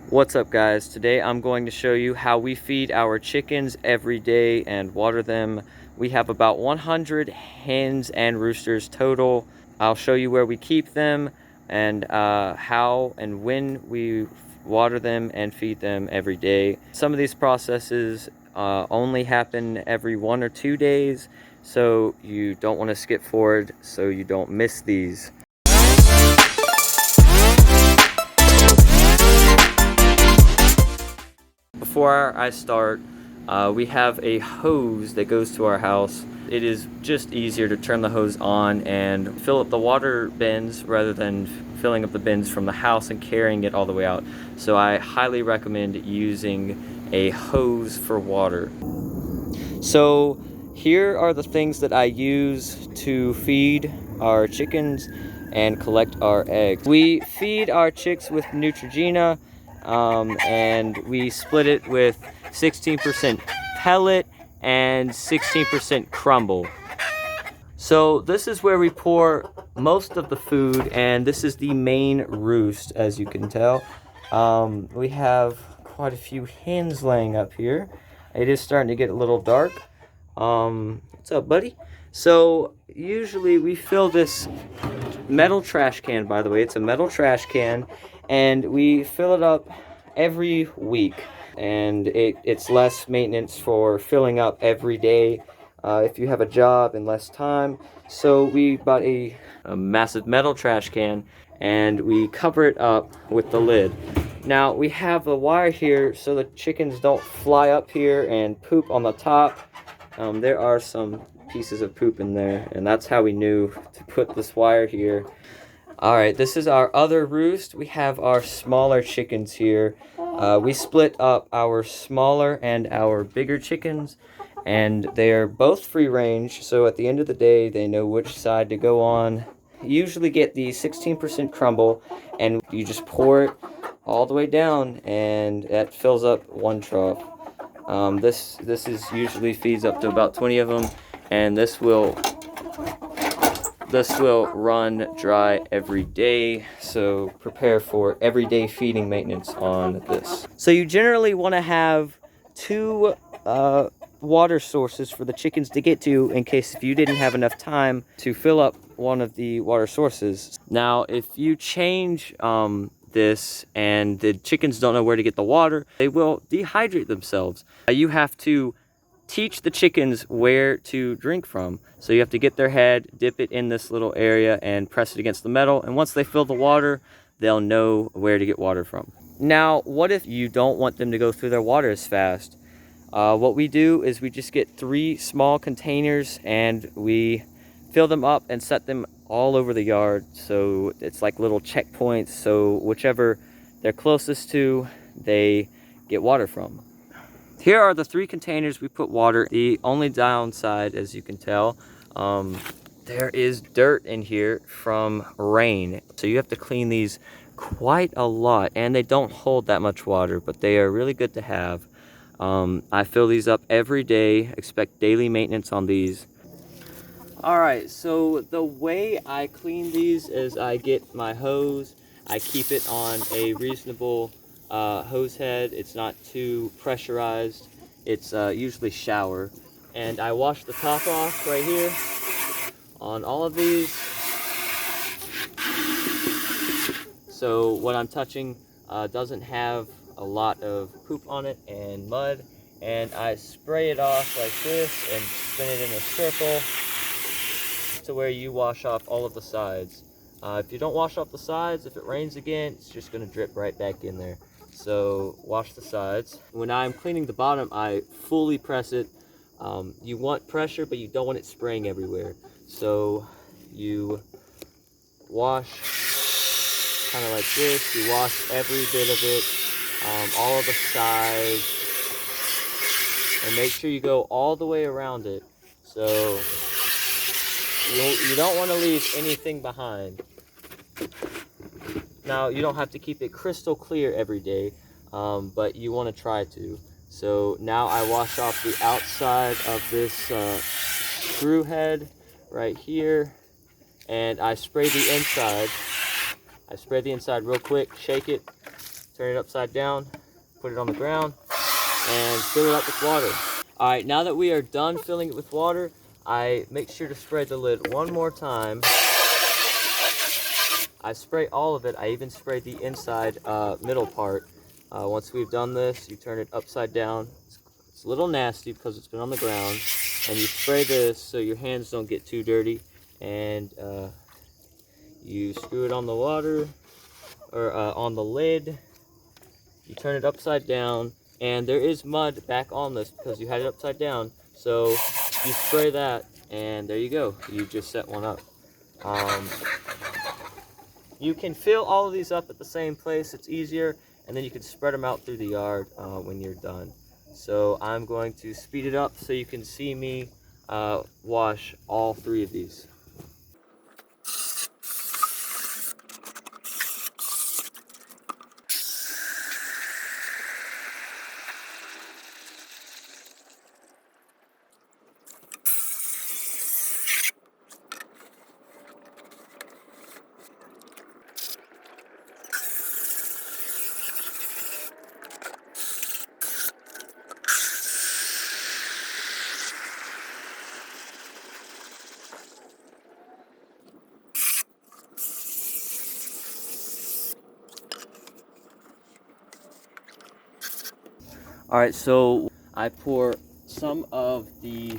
What's up, guys? Today I'm going to show you how we feed our chickens every day and water them. We have about 100 hens and roosters total. I'll show you where we keep them and how and when we water them and feed them every day. Some of these processes only happen every 1 or 2 days, so you don't want to skip forward so you don't miss these. Before I start, we have a hose that goes to our house. It is just easier to turn the hose on and fill up the water bins rather than filling up the bins from the house and carrying it all the way out. So I highly recommend using a hose for water. So here are the things that I use to feed our chickens and collect our eggs. We feed our chicks with Neutrogena, and we split it with 16% pellet and 16% crumble. So this is where we pour most of the food, and this is the main roost, as you can tell. We have quite a few hens laying up here. It is starting to get a little dark. What's up, buddy? So usually we fill this metal trash can, by the way. It's a metal trash can, and we fill it up every week, and it's less maintenance for filling up every day if you have a job and less time. So we bought a massive metal trash can, and we cover it up with the lid. Now we have the wire here so the chickens don't fly up here and poop on the top. There are some pieces of poop in there, and that's how we knew to put this wire here. Alright, this is our other roost. We have our smaller chickens here. We split up our smaller and our bigger chickens, and they are both free range, so at the end of the day they know which side to go on. You usually get the 16% crumble, and you just pour it all the way down, and that fills up one trough. This is usually feeds up to about 20 of them, and this will run dry every day, so prepare for everyday feeding maintenance on this. So you generally want to have two water sources for the chickens to get to in case if you didn't have enough time to fill up one of the water sources. Now if you change this and the chickens don't know where to get the water, they will dehydrate themselves. You have to teach the chickens where to drink from. So you have to get their head, dip it in this little area, and press it against the metal. And once they fill the water, they'll know where to get water from. Now, what if you don't want them to go through their water as fast? What we do is we just get 3 small containers and we fill them up and set them all over the yard. So it's like little checkpoints. So whichever they're closest to, they get water from. Here are the 3 containers we put water. The only downside, as you can tell, there is dirt in here from rain. So you have to clean these quite a lot, and they don't hold that much water, but they are really good to have. I fill these up every day, expect daily maintenance on these. Alright, so the way I clean these is I get my hose, I keep it on a reasonable hose head. It's not too pressurized. It's usually shower, and I wash the top off right here on all of these. So what I'm touching doesn't have a lot of poop on it and mud, and I spray it off like this and spin it in a circle to where you wash off all of the sides. If you don't wash off the sides, if it rains again, it's just going to drip right back in there. So wash the sides. When I'm cleaning the bottom, I fully press it. You want pressure, but you don't want it spraying everywhere. So you wash kind of like this. You wash every bit of it, all of the sides, and make sure you go all the way around it. So you don't want to leave anything behind. Now, you don't have to keep it crystal clear every day, but you want to try to. So now I wash off the outside of this screw head right here, and I spray the inside. I spray the inside real quick, shake it, turn it upside down, put it on the ground, and fill it up with water. All right, now that we are done filling it with water, I make sure to spray the lid one more time. I spray all of it. I even spray the inside middle part. Once we've done this, you turn it upside down. It's a little nasty because it's been on the ground. And you spray this so your hands don't get too dirty. And you screw it on the water, or on the lid. You turn it upside down. And there is mud back on this because you had it upside down. So you spray that, and there you go. You just set one up. You can fill all of these up at the same place. It's easier, and then you can spread them out through the yard when you're done. So I'm going to speed it up so you can see me wash all 3 of these. All right, so I pour some of the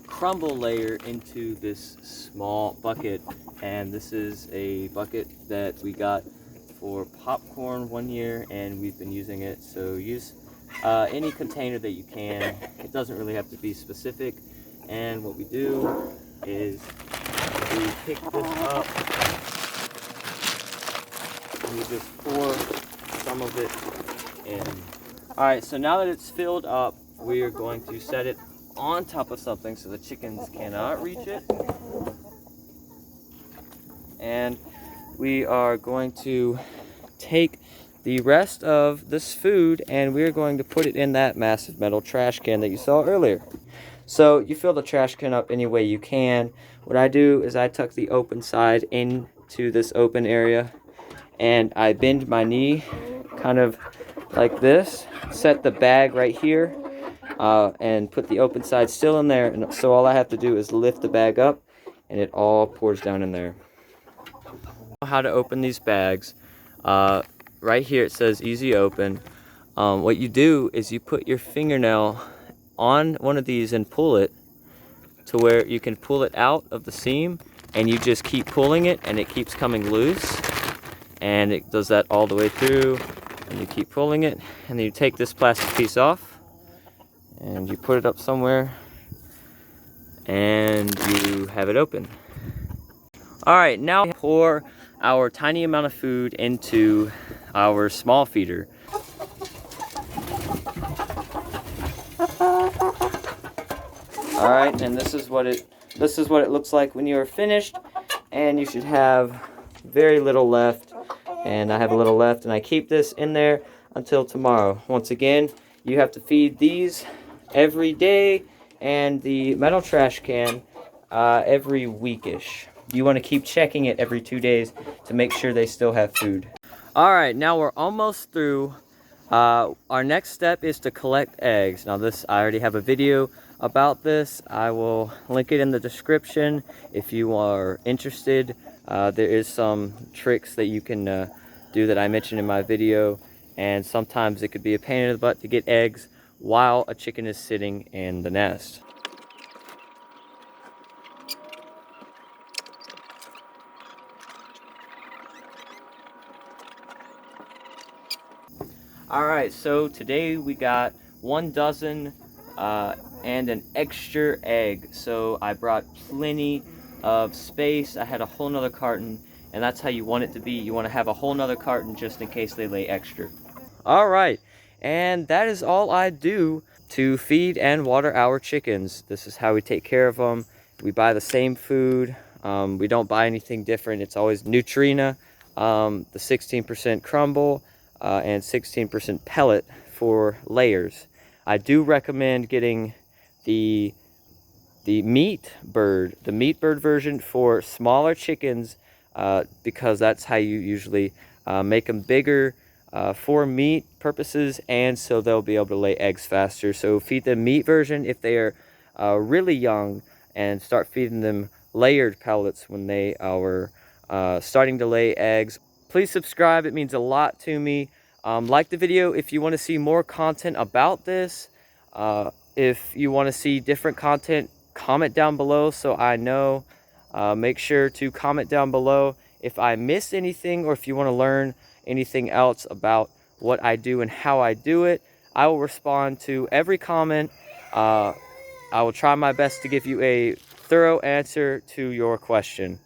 crumble layer into this small bucket, and this is a bucket that we got for popcorn one year, and we've been using it. So use any container that you can. It doesn't really have to be specific. And what we do is we pick this up and you just pour some of it in. All right, so now that it's filled up, we are going to set it on top of something so the chickens cannot reach it. And we are going to take the rest of this food and we're going to put it in that massive metal trash can that you saw earlier. So you fill the trash can up any way you can. What I do is I tuck the open side into this open area and I bend my knee kind of like this, set the bag right here, and put the open side still in there. And so all I have to do is lift the bag up and it all pours down in there. How to open these bags. Right here it says easy open. What you do is you put your fingernail on one of these and pull it to where you can pull it out of the seam, and you just keep pulling it and it keeps coming loose, and it does that all the way through, and you keep pulling it, and then you take this plastic piece off and you put it up somewhere and you have it open. All right, now pour our tiny amount of food into our small feeder. All right, and this is what it looks like when you are finished, and you should have very little left, and I have a little left, and I keep this in there until tomorrow. Once again, you have to feed these every day and the metal trash can every weekish. You want to keep checking it every 2 days to make sure they still have food. All right, now we're almost through. Our next step is to collect eggs. Now this, I already have a video about this. I will link it in the description if you are interested. There is some tricks that you can do that I mentioned in my video, and sometimes it could be a pain in the butt to get eggs while a chicken is sitting in the nest. Alright, so today we got 1 dozen and an extra egg. So I brought plenty of space. I had a whole nother carton, and that's how you want it to be. You want to have a whole nother carton just in case they lay extra. Alright, and that is all I do to feed and water our chickens. This is how we take care of them. We buy the same food. We don't buy anything different. It's always Neutrina, the 16% crumble, and 16% pellet for layers. I do recommend getting the meat bird version for smaller chickens, because that's how you usually make them bigger. for meat purposes, and so they'll be able to lay eggs faster. So feed them meat version if they are really young, and start feeding them layered pellets when they are starting to lay eggs. Please subscribe, it means a lot to me. Like the video if you want to see more content about this. If you want to see different content, comment down below so I know. Make sure to comment down below if I missed anything, or if you want to learn anything else about what I do and how I do it. I will respond to every comment. I will try my best to give you a thorough answer to your question.